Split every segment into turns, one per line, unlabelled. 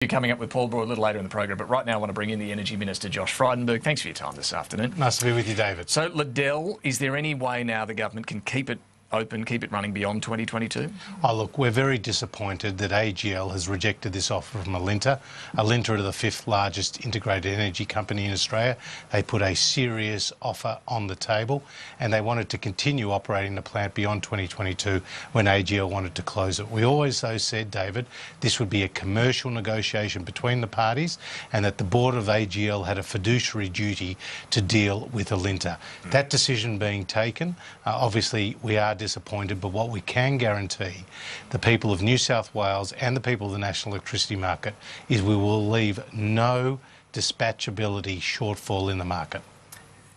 You're coming up with Paul Brewer a little later in the program, but right now I want to bring in the Energy Minister, Josh Frydenberg. Thanks for your time this afternoon.
Nice to be with you, David.
So, Liddell, is there any way now the government can keep it open, keep it running beyond 2022?
Oh, look, we're very disappointed that AGL has rejected this offer from Alinta. Alinta are the fifth largest integrated energy company in Australia. They put a serious offer on the table and they wanted to continue operating the plant beyond 2022 when AGL wanted to close it. We always, though, said, David, this would be a commercial negotiation between the parties and that the board of AGL had a fiduciary duty to deal with Alinta. That decision being taken, obviously we are disappointed, but what we can guarantee the people of New South Wales and the people of the national electricity market is we will leave no dispatchability shortfall in the market.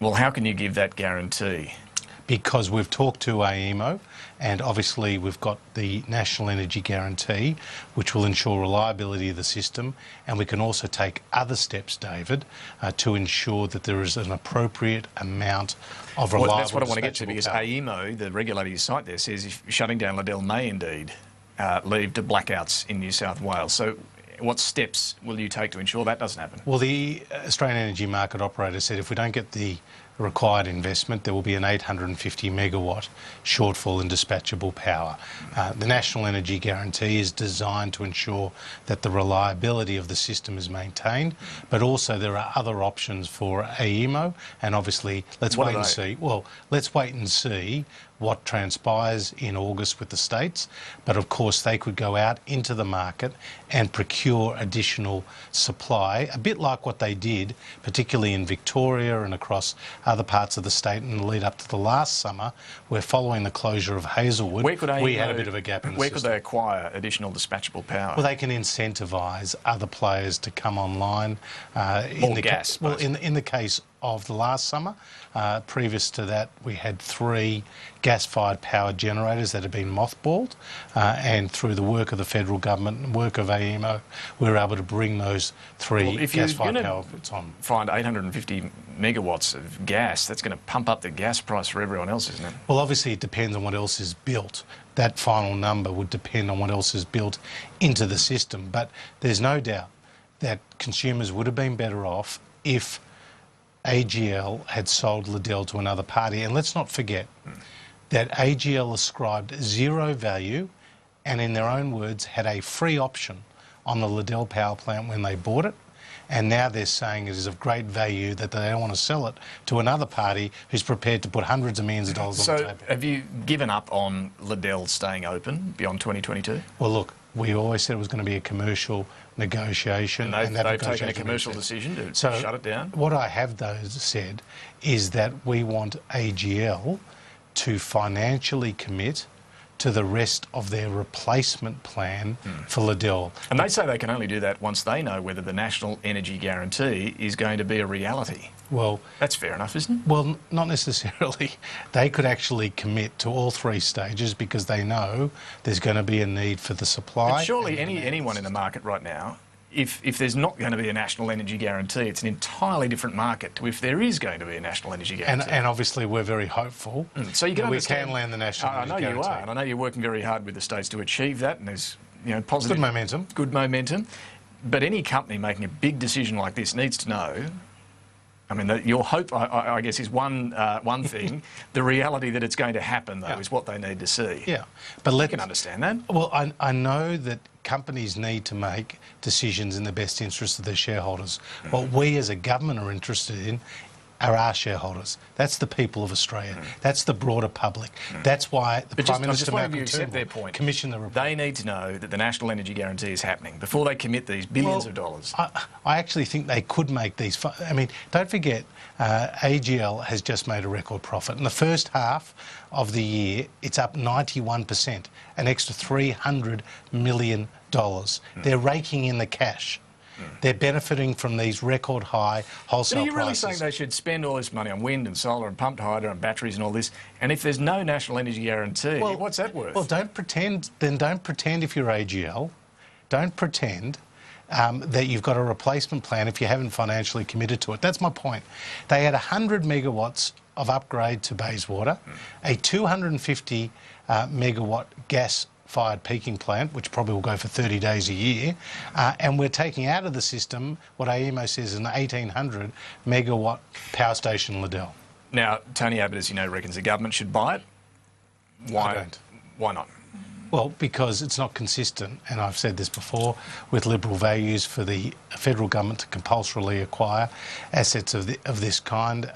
Well, how can you give that guarantee?
Because we've talked to AEMO and obviously we've got the National Energy Guarantee, which will ensure reliability of the system, and we can also take other steps, David, to ensure that there is an appropriate amount of reliable.
Well, that's what I want to get to, because
power.
AEMO, the regulator you cite there, says if shutting down Liddell may indeed lead to blackouts in New South Wales. So what steps will you take to ensure that doesn't happen?
Well, the Australian Energy Market Operator said if we don't get the required investment, there will be an 850 megawatt shortfall in dispatchable power. The National Energy Guarantee is designed to ensure that the reliability of the system is maintained, but also there are other options for AEMO, and obviously let's wait and see. Well, let's wait and see what transpires in August with the states, but of course they could go out into the market and procure additional supply, a bit like what they did, particularly in Victoria and across other parts of the state in the lead up to the last summer, where following the closure of Hazelwood, we had a bit of a gap in the system.
Where could they acquire additional dispatchable power?
Well, they can incentivise other players to come online.
More gas.
Well, in the case of the last summer, previous to that, we had 3 gas-fired power generators that had been mothballed, and through the work of the federal government and work of AEMO, we were able to bring those 3 gas-fired power plants on.
Find 850 megawatts of gas, that's going to pump up the gas price for everyone else, isn't it?
Well, obviously it depends on what else is built. That final number would depend on what else is built into the system, but there's no doubt that consumers would have been better off if AGL had sold Liddell to another party. And let's not forget that AGL ascribed zero value and, in their own words, had a free option on the Liddell power plant when they bought it. And now they're saying it is of great value that they don't want to sell it to another party who's prepared to put hundreds of millions of dollars on the table.
So have you given up on Liddell staying open beyond 2022?
Well, look, we always said it was going to be a commercial negotiation.
And they've taken a commercial decision to shut it down?
What I have, though, said is that we want AGL to financially commit to the rest of their replacement plan for Liddell.
And they say they can only do that once they know whether the National Energy Guarantee is going to be a reality.
Well,
that's fair enough, isn't it?
Well, not necessarily. They could actually commit to all 3 stages because they know there's going to be a need for the supply.
But surely anyone in the market right now, if there's not going to be a National Energy Guarantee, it's an entirely different market to if there is going to be a National Energy Guarantee.
And obviously we're very hopeful
so you can
we can land the National Energy Guarantee.
I know you are, and I know you're working very hard with the states to achieve that, and there's positive...
Good momentum.
But any company making a big decision like this needs to know, I mean, your hope, I guess, is one thing. The reality that it's going to happen, though, is what they need to see.
Yeah. But
you can understand that.
Well, I know that companies need to make decisions in the best interest of their shareholders. What we as a government are interested in are our shareholders. That's the people of Australia. That's the broader public. That's why the Prime Minister commissioned the report.
They need to know that the National Energy Guarantee is happening before they commit these billions of dollars.
I actually think they could make these... I mean, don't forget, AGL has just made a record profit. In the first half of the year, it's up 91%, an extra $300 million. They're raking in the cash. They're benefiting from these record high wholesale prices.
But are you really saying they should spend all this money on wind and solar and pumped hydro and batteries and all this, and if there's no National Energy Guarantee, what's that worth?
Well, don't pretend if you're AGL, don't pretend that you've got a replacement plan if you haven't financially committed to it. That's my point. They had 100 megawatts of upgrade to Bayswater, a 250 megawatt gas coal-fired peaking plant, which probably will go for 30 days a year, and we're taking out of the system what AEMO says is an 1,800 megawatt power station Liddell.
Now, Tony Abbott, as you know, reckons the government should buy it.
I don't.
Why not?
Well, because it's not consistent, and I've said this before, with Liberal values for the federal government to compulsorily acquire assets of this kind.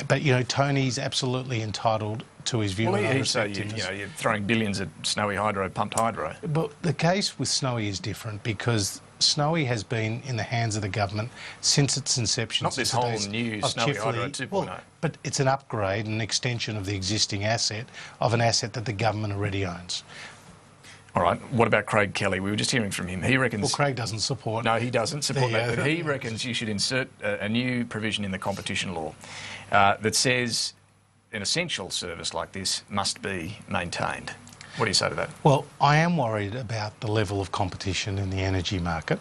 But, you know, Tony's absolutely entitled to his view.
Well, you're throwing billions at Snowy Hydro, pumped hydro.
But the case with Snowy is different because Snowy has been in the hands of the government since its inception.
Not this whole new Snowy Hydro 2.0.
Well, but it's an upgrade, an extension of the existing asset, of an asset that the government already owns.
All right, what about Craig Kelly? We were just hearing from him. He reckons...
Well, Craig doesn't support...
No, he doesn't support that, but he reckons you should insert a new provision in the competition law that says an essential service like this must be maintained. What do you say to that? Well,
I am worried about the level of competition in the energy market.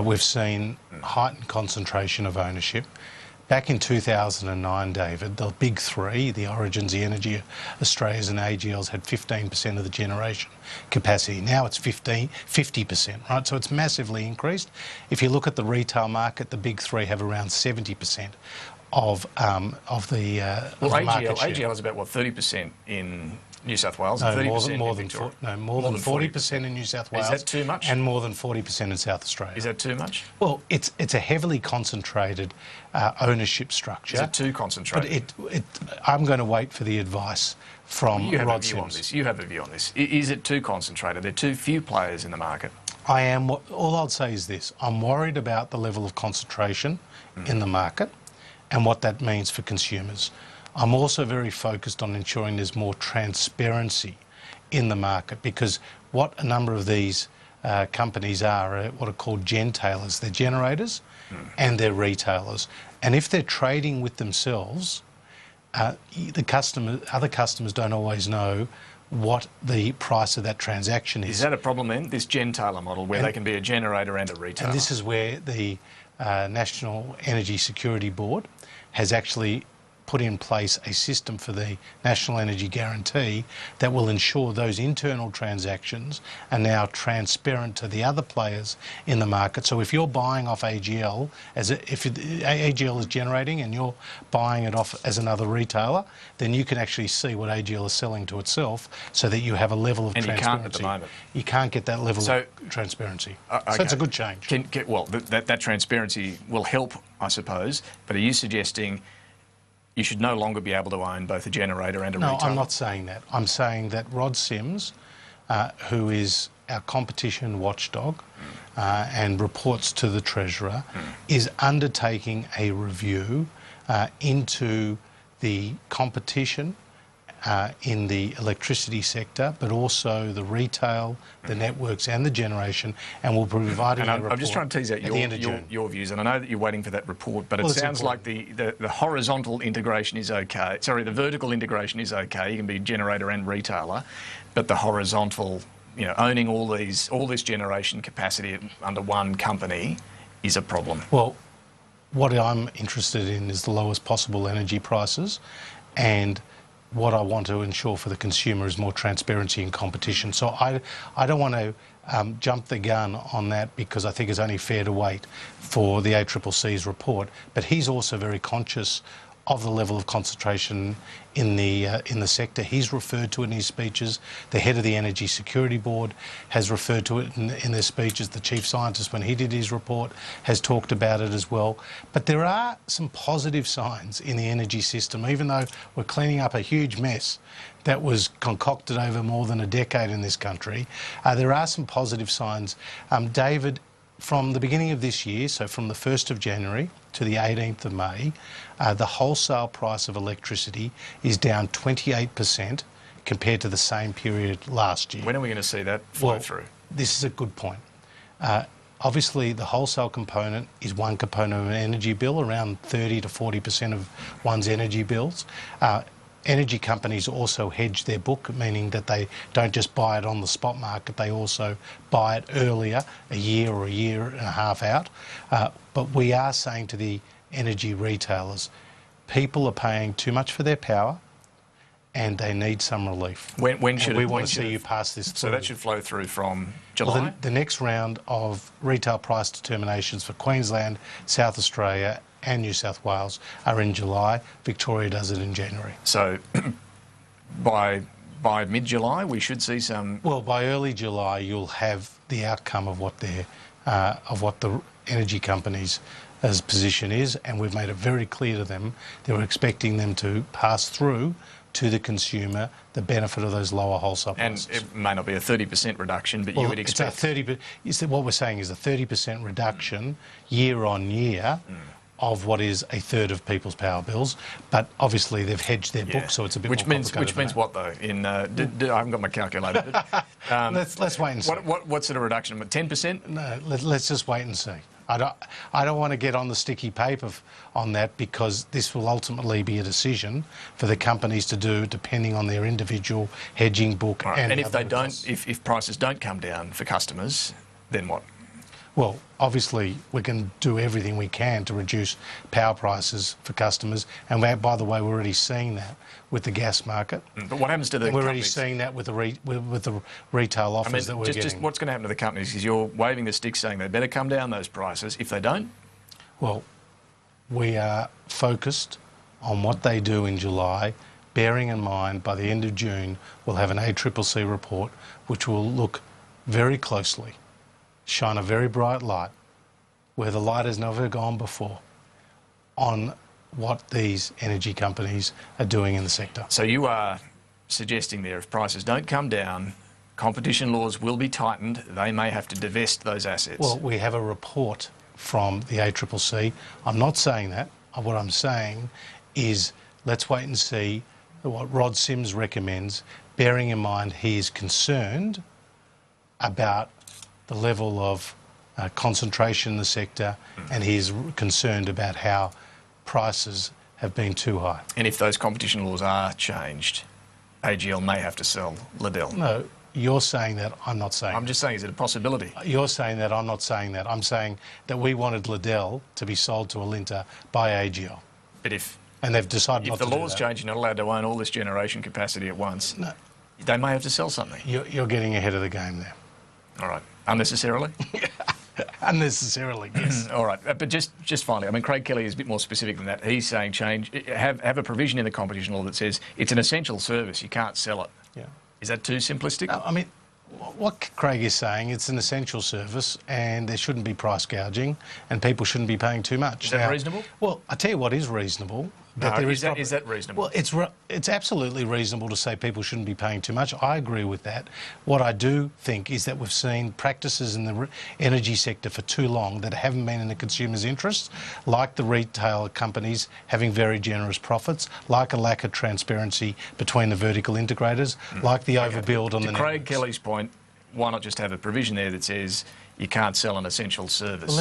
We've seen heightened concentration of ownership. Back in 2009, David, the big three, the Origins, the Energy Australias and AGLs, had 15% of the generation capacity. Now it's 50%, right? So it's massively increased. If you look at the retail market, the big three have around 70% of the market share.
AGL is about, what, 30% in New South Wales?
No,
30%
more than 40% in New South Wales.
Is that too much?
And more than 40% in South Australia.
Is that too much?
Well, it's a heavily concentrated ownership structure.
Is it too concentrated?
But I'm going to wait for the advice from Rod Sims.
You have a view on this. Is it too concentrated? There are too few players in the market.
I am. All I'll say is this. I'm worried about the level of concentration in the market and what that means for consumers. I'm also very focused on ensuring there's more transparency in the market, because what a number of these companies are what are called gentailers. They're generators and they're retailers. And if they're trading with themselves, other customers don't always know what the price of that transaction is.
Is that a problem then, this gentailer model, where they can be a generator and a retailer?
And this is where the National Energy Security Board has actually put in place a system for the National Energy Guarantee that will ensure those internal transactions are now transparent to the other players in the market. So if you're buying off AGL, if AGL is generating and you're buying it off as another retailer, then you can actually see what AGL is selling to itself, so that you have a level of transparency.
And you can't at the moment.
You can't get that level of transparency.
Okay.
So it's a good change.
That transparency will help, I suppose, but are you suggesting you should no longer be able to own both a generator and a retailer?
No, I'm not saying that. I'm saying that Rod Sims, who is our competition watchdog and reports to the Treasurer, is undertaking a review into the competition in the electricity sector, but also the retail, the networks and the generation, and will be providing a report.
I'm just trying to tease out your views, and I know that you're waiting for that report, but it sounds like the horizontal integration is okay. Sorry, the vertical integration is okay. You can be generator and retailer, but the horizontal, you know, owning all this generation capacity under one company is a problem.
Well, what I'm interested in is the lowest possible energy prices, and what I want to ensure for the consumer is more transparency and competition. So I don't want to jump the gun on that, because I think it's only fair to wait for the ACCC's report. But he's also very conscious of the level of concentration in the sector. He's referred to it in his speeches. The head of the Energy Security Board has referred to it in their speeches. The chief scientist, when he did his report, has talked about it as well. But there are some positive signs in the energy system, even though we're cleaning up a huge mess that was concocted over more than a decade in this country. There are some positive signs. David, from the beginning of this year, so from the 1st of January to the 18th of May, the wholesale price of electricity is down 28% compared to the same period last year.
When are we going to see that flow through?
This is a good point. Obviously, the wholesale component is one component of an energy bill, around 30 to 40% of one's energy bills. Energy companies also hedge their book, meaning that they don't just buy it on the spot market, they also buy it earlier, a year or a year and a half out. But we are saying to the energy retailers, people are paying too much for their power, and they need some relief.
When should
we want to see you pass this through?
So that should flow through from July?
Well, the next round of retail price determinations for Queensland, South Australia and New South Wales are in July. Victoria does it in January.
So by mid-July we should see some...
Well, by early July you'll have the outcome of what the energy companies' position is, and we've made it very clear to them that we're expecting them to pass through to the consumer the benefit of those lower wholesale prices.
And it may not be a 30% reduction, but you would expect...
What we're saying is a 30% reduction year on year of what is a third of people's power bills, but obviously they've hedged their books, so it's a bit more complicated.
Which means what though? I haven't got my calculator. But,
let's wait and see.
What sort of reduction? 10%?
No, let's just wait and see. I don't want to get on the sticky paper on that, because this will ultimately be a decision for the companies to do depending on their individual hedging book.
Right. And if they don't, if prices don't come down for customers, then what?
Well, obviously we can do everything we can to reduce power prices for customers, and by the way, we're already seeing that with the gas market.
But what happens to the
We're
companies?
already seeing that with the retail offers that we're getting.
Just what's going to happen to the companies is you're waving the stick saying they better come down those prices. If they don't?
Well, we are focused on what they do in July, bearing in mind by the end of June we'll have an ACCC report which will look very closely, shine a very bright light, where the light has never gone before, on what these energy companies are doing in the sector.
So you are suggesting there, if prices don't come down, competition laws will be tightened, they may have to divest those assets.
Well, we have a report from the ACCC. I'm not saying that. What I'm saying is let's wait and see what Rod Sims recommends, bearing in mind he is concerned about the level of concentration in the sector, and he is concerned about how prices have been too high.
And if those competition laws are changed, AGL may have to sell Liddell.
No, you're saying that, I'm not saying
I'm just saying, is it a possibility?
You're saying that, I'm not saying that. I'm saying that we wanted Liddell to be sold to Alinta by AGL.
But if...
And they've decided not to do that.
If the laws change, you're not allowed to own all this generation capacity at once. No. They may have to sell something.
You're getting ahead of the game there.
All right. Unnecessarily?
Unnecessarily, yes.
All right. But just finally, I mean, Craig Kelly is a bit more specific than that. He's saying have a provision in the competition law that says it's an essential service, you can't sell it.
Yeah.
Is that too simplistic?
No, I mean, what Craig is saying, it's an essential service and there shouldn't be price gouging and people shouldn't be paying too much.
Is that reasonable?
Well, I tell you what is reasonable.
No, is that reasonable?
Well, it's absolutely reasonable to say people shouldn't be paying too much. I agree with that. What I do think is that we've seen practices in the energy sector for too long that haven't been in the consumer's interest, like the retail companies having very generous profits, like a lack of transparency between the vertical integrators, like the overbuild on the networks.
To Craig Kelly's point, why not just have a provision there that says you can't sell an essential service?
Well,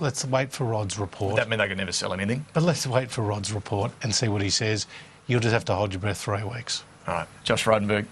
let's wait for Rod's report.
Would that mean they could never sell anything?
But let's wait for Rod's report and see what he says. You'll just have to hold your breath 3 weeks.
All right. Josh Frydenberg,